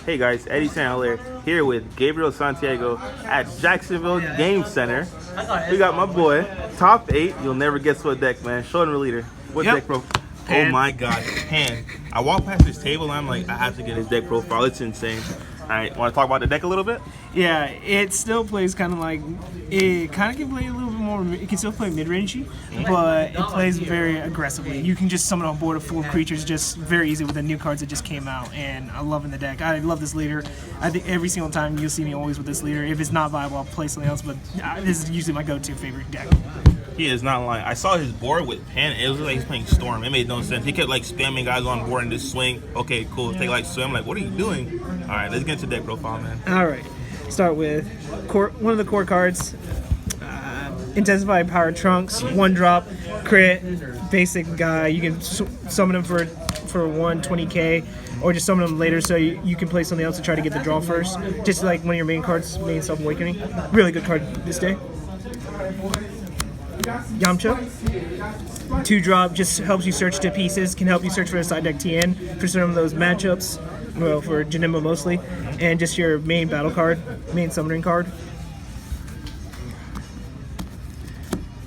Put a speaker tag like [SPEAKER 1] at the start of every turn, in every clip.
[SPEAKER 1] Hey guys, Eddie Sandler here with Gabriel Santiago at Jacksonville Game Center. We got my boy, top 8. You'll never guess what deck, man. Show him the leader. What deck, bro?
[SPEAKER 2] Pan.
[SPEAKER 1] Oh my god, Pan. I walk past his table and I'm like, I have to get his deck profile. It's insane. Alright, want to talk about the deck a little bit?
[SPEAKER 2] Yeah, it still plays kind of like, it kind of can play a little bit more, it can still play mid-rangey, but it plays very aggressively. You can just summon on board a full of creatures just very easy with the new cards that just came out, and I'm loving the deck. I love this leader. I think every single time you'll see me always with this leader. If it's not viable, I'll play something else, but this is usually my go-to favorite deck.
[SPEAKER 1] He is not lying. I saw his board with Pan. It was like he's playing Storm. It made no sense. He kept like spamming guys on board and just swing. Okay, cool. Take like swim. Like, what are you doing? All right, let's get into deck profile, man.
[SPEAKER 2] All right. Start with one of the core cards. Intensify Power Trunks, 1-drop, crit, basic guy. You can summon him for 120k, or just summon him later so you can play something else to try to get the draw first. Just like one of your main cards, main Self-Awakening. Really good card this day. Yamcha, 2-drop, just helps you search to pieces, can help you search for a side deck TN for some of those matchups, well, for Janimba mostly, and just your main battle card, main summoning card.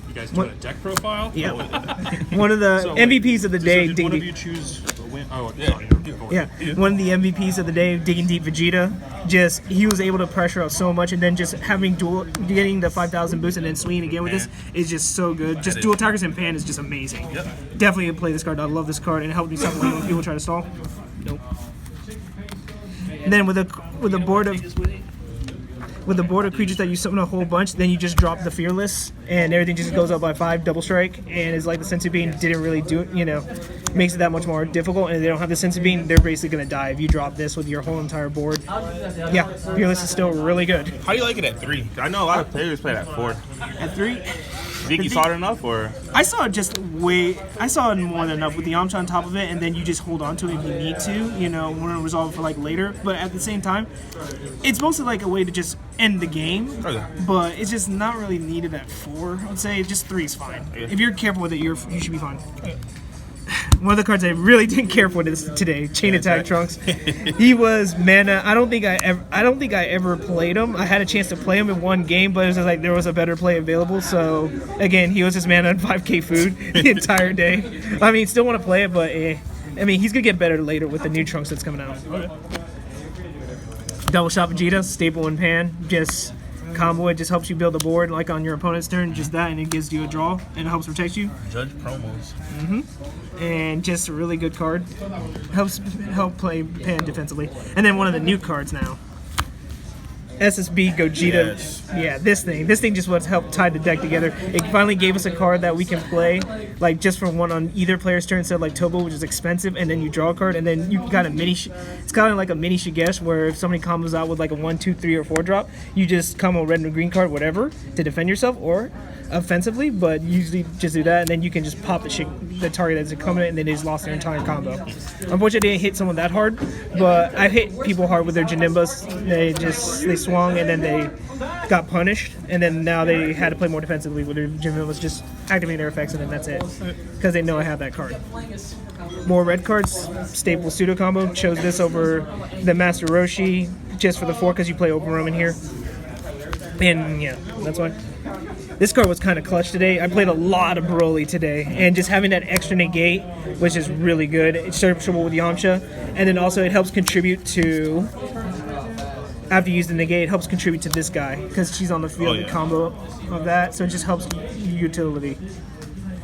[SPEAKER 3] You guys doing a deck profile?
[SPEAKER 2] Yeah. One of the MVPs of the day.
[SPEAKER 3] So did one of you choose a win? Oh, yeah. Sorry,
[SPEAKER 2] yeah, one of the MVPs of the day, Digging Deep Vegeta. Just he was able to pressure out so much, and then just having getting the 5,000 boost and then swinging again with this is just so good. Just dual attackers and Pan is just amazing.
[SPEAKER 1] Yep.
[SPEAKER 2] Definitely play this card. I love this card, and it helps me stop when people try to stall. Nope. And then with a board of creatures that you summon a whole bunch, then you just drop the Fearless, and everything just goes up by 5, double strike, and it's like the Sensu Bean didn't really do it, makes it that much more difficult, and if they don't have the Sensu Bean, they're basically going to die if you drop this with your whole entire board. Yeah, Fearless is still really good.
[SPEAKER 1] How do you like it at 3? I know a lot of players play it at 4.
[SPEAKER 2] At 3?
[SPEAKER 1] Do you think you saw it enough, or?
[SPEAKER 2] I saw it more than enough with the Yamcha on top of it, and then you just hold on to it if you need to, want to resolve it for like later. But at the same time, it's mostly like a way to just end the game. Okay. But it's just not really needed at 4. I would say just 3 is fine. Yeah. If you're careful with it, you should be fine. Okay. One of the cards I really didn't care for this today, Chain Attack Trunks. He was mana. I don't think I ever played him. I had a chance to play him in one game, but it was just like there was a better play available. So again, he was just mana and 5k food the entire day. I mean, still want to play it, but I mean, he's gonna get better later with the new Trunks that's coming out. Okay. Double Shot Vegeta, staple in Pan, just combo it, just helps you build a board like on your opponent's turn, just that, and it gives you a draw and it helps protect you.
[SPEAKER 1] Judge promos.
[SPEAKER 2] And just a really good card. Help play Pan defensively. And then one of the new cards now. SSB Gogeta.
[SPEAKER 1] Yes.
[SPEAKER 2] Yeah, this thing just was helped tie the deck together. It finally gave us a card that we can play like just for one on either player's turn instead of like Tobo, which is expensive, and then you draw a card, and then you got a mini. It's kind of like a mini Shigesh where if somebody combos out with like a 1, 2, 3, or 4 drop, you just combo red and green card, whatever, to defend yourself or offensively, but usually just do that, and then you can just pop the target as a coming, and then they just lost their entire combo. Unfortunately, I didn't hit someone that hard, but I hit people hard with their Janimbas. They swung, and then they got punished, and then now they had to play more defensively with their Janimbas, just activating their effects, and then that's it, because they know I have that card. More red cards, staple pseudo combo. Chose this over the Master Roshi just for the 4 because you play Open Roman here, and yeah, that's why. This card was kind of clutch today. I played a lot of Broly today, and just having that extra negate, which is really good. It's searchable with Yamcha, and then also it helps contribute to, after you use the negate, it helps contribute to this guy, because she's on the field, the combo of that, so it just helps utility.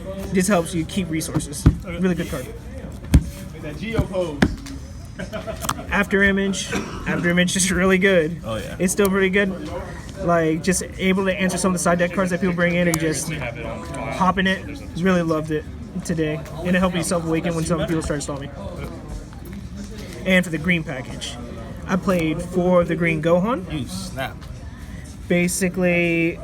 [SPEAKER 2] It just helps you keep resources. Really good card.
[SPEAKER 3] That Geo pose.
[SPEAKER 2] After image is really good.
[SPEAKER 1] Oh yeah.
[SPEAKER 2] It's still pretty good. Like, just able to answer some of the side deck cards that people bring in and just hop in it. Really loved it today. And it helped me self-awaken when some people start to stall me. And for the green package, I played 4 of the green Gohan.
[SPEAKER 1] You snap.
[SPEAKER 2] Basically,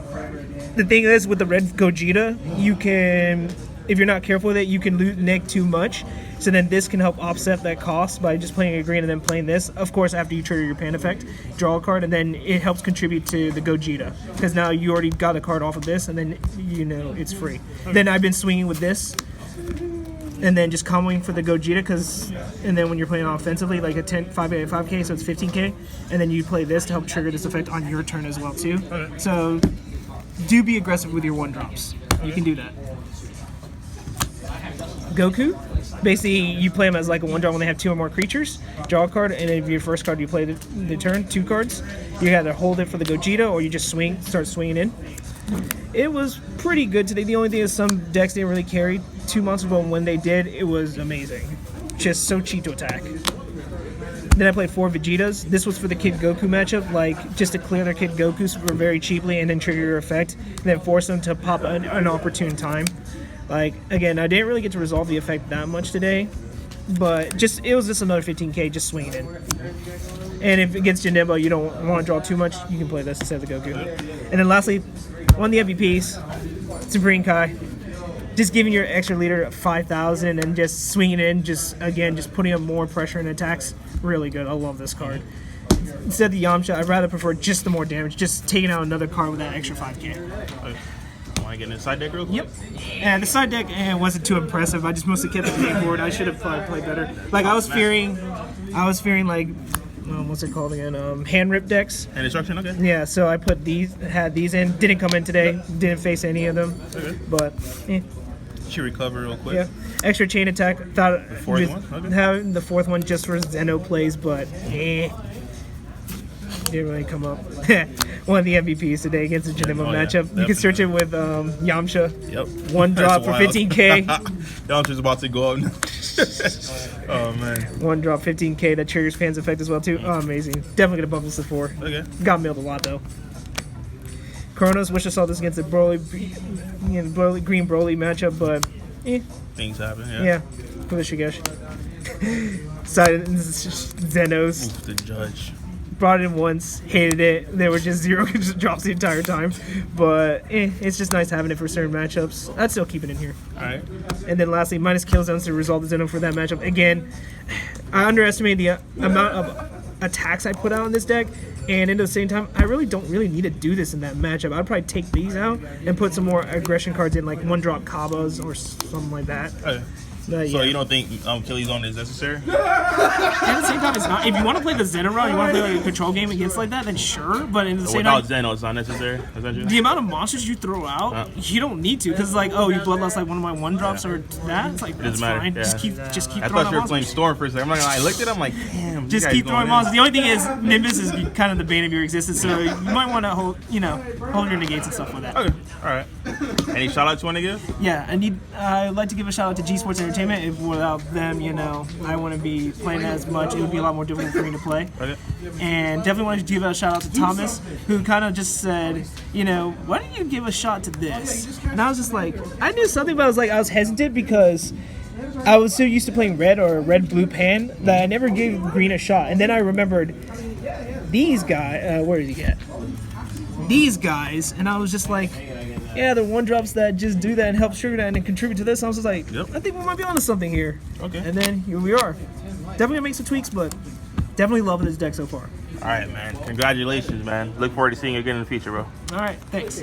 [SPEAKER 2] the thing is with the red Gogeta, you can, if you're not careful with it, you can neg too much. So then this can help offset that cost by just playing a green and then playing this. Of course, after you trigger your Pan effect, draw a card, and then it helps contribute to the Gogeta. Because now you already got a card off of this, and then, it's free. Okay. Then I've been swinging with this. and then just comboing for the Gogeta, and then when you're playing offensively, like a 5K, so it's 15K, and then you play this to help trigger this effect on your turn as well too.
[SPEAKER 1] Okay.
[SPEAKER 2] So do be aggressive with your 1-drops. You can do that. Goku, basically you play them as like a 1-drop when they have 2 or more creatures. Draw a card, and if your first card you play the turn, 2 cards. You either hold it for the Gogeta or you just start swinging in. It was pretty good today. The only thing is some decks didn't really carry 2 months ago, and when they did, it was amazing. Just so cheap to attack. Then I played 4 Vegetas. This was for the Kid Goku matchup, like just to clear their Kid Gokus very cheaply and then trigger your effect, and then force them to pop an opportune time. Like, again, I didn't really get to resolve the effect that much today, but it was just another 15K just swinging in. And if against Janemba you don't want to draw too much, you can play this instead of the Goku. And then lastly, one of the MVPs, Supreme Kai. Just giving your extra leader 5,000 and just swinging in, just putting up more pressure and attacks. Really good. I love this card. Instead of the Yamcha, I'd rather prefer just the more damage, just taking out another card with that extra 5K.
[SPEAKER 1] Want to get in the side deck real quick?
[SPEAKER 2] Yep. And the side deck wasn't too impressive. I just mostly kept the main board. I should have probably played better. Like I was fearing like, what's it called again? Hand rip decks.
[SPEAKER 1] And instruction, okay.
[SPEAKER 2] Yeah, so I had these in. Didn't come in today. Didn't face any of them.
[SPEAKER 1] Okay.
[SPEAKER 2] But
[SPEAKER 1] Should recover real quick.
[SPEAKER 2] yeah. Extra chain attack. Thought
[SPEAKER 1] The fourth one? Okay.
[SPEAKER 2] having the 4th one just for Zeno plays, but didn't really come up. One of the MVPs today against the Janemba matchup. You can search it with Yamcha.
[SPEAKER 1] Yep.
[SPEAKER 2] 1 drop for
[SPEAKER 1] That's wild.
[SPEAKER 2] 15K.
[SPEAKER 1] Yamcha's about to go up. Oh man.
[SPEAKER 2] 1 drop 15K that triggers fans effect as well too. Oh, amazing. Definitely gonna bump this to 4.
[SPEAKER 1] Okay.
[SPEAKER 2] Got milled a lot though. Kronos, wish I saw this against the green Broly matchup, but
[SPEAKER 1] Things happen, yeah.
[SPEAKER 2] yeah, for the Shigesh. Side Zenos.
[SPEAKER 1] Oof, the judge.
[SPEAKER 2] Brought it in once, hated it. There were just 0 drops the entire time, but it's just nice having it for certain matchups. I'd still keep it in here.
[SPEAKER 1] Alright.
[SPEAKER 2] And then lastly, minus kill zones to resolve the Zeno for that matchup. Again, I underestimated the amount of attacks I put out on this deck, and at the same time, I don't really need to do this in that matchup. I'd probably take these out and put some more aggression cards in, like 1-drop Kabas or something like that.
[SPEAKER 1] Okay.
[SPEAKER 2] But,
[SPEAKER 1] So
[SPEAKER 2] yeah.
[SPEAKER 1] you don't think Killy Zone is necessary?
[SPEAKER 2] At the same time, it's not. If you want to play the Zeno route, you want to play like a control game against like that, then sure. But at the same
[SPEAKER 1] Without
[SPEAKER 2] time,
[SPEAKER 1] Zeno, it's not necessary. Essentially.
[SPEAKER 2] the amount of monsters you throw out, you don't need to, because like, oh, you bloodlust like one of my 1-drops or that. It's like that's
[SPEAKER 1] matter,
[SPEAKER 2] fine.
[SPEAKER 1] yeah.
[SPEAKER 2] Just keep
[SPEAKER 1] I
[SPEAKER 2] throwing
[SPEAKER 1] thought
[SPEAKER 2] out
[SPEAKER 1] you were playing
[SPEAKER 2] monsters.
[SPEAKER 1] Storm for a second. I looked at it, I'm like, damn.
[SPEAKER 2] Just keep throwing monsters. The only thing is, Nimbus is kind of the bane of your existence, so you might want to hold your negates and stuff with that.
[SPEAKER 1] Okay. Alright. Any shout outs you want to give?
[SPEAKER 2] Yeah, I'd like to give a shout out to G Sports Entertainment. If without them, I wouldn't be playing as much. It would be a lot more difficult for me to play.
[SPEAKER 1] Okay.
[SPEAKER 2] And definitely wanted to give a shout out to Thomas, who kind of just said, why don't you give a shot to this? And I was just like, I knew something, but I was hesitant because I was so used to playing red or red-blue pan that I never gave green a shot. And then I remembered these guys. Where did he get? These guys, and I was just like, yeah, the 1-drops that just do that and help trigger that and then contribute to this. I was just like,
[SPEAKER 1] Yep.
[SPEAKER 2] I think we might be onto something here.
[SPEAKER 1] Okay.
[SPEAKER 2] And then here we are. Definitely gonna make some tweaks, but definitely loving this deck so far.
[SPEAKER 1] Alright, man. Congratulations, man. Look forward to seeing you again in the future, bro.
[SPEAKER 2] All right, thanks.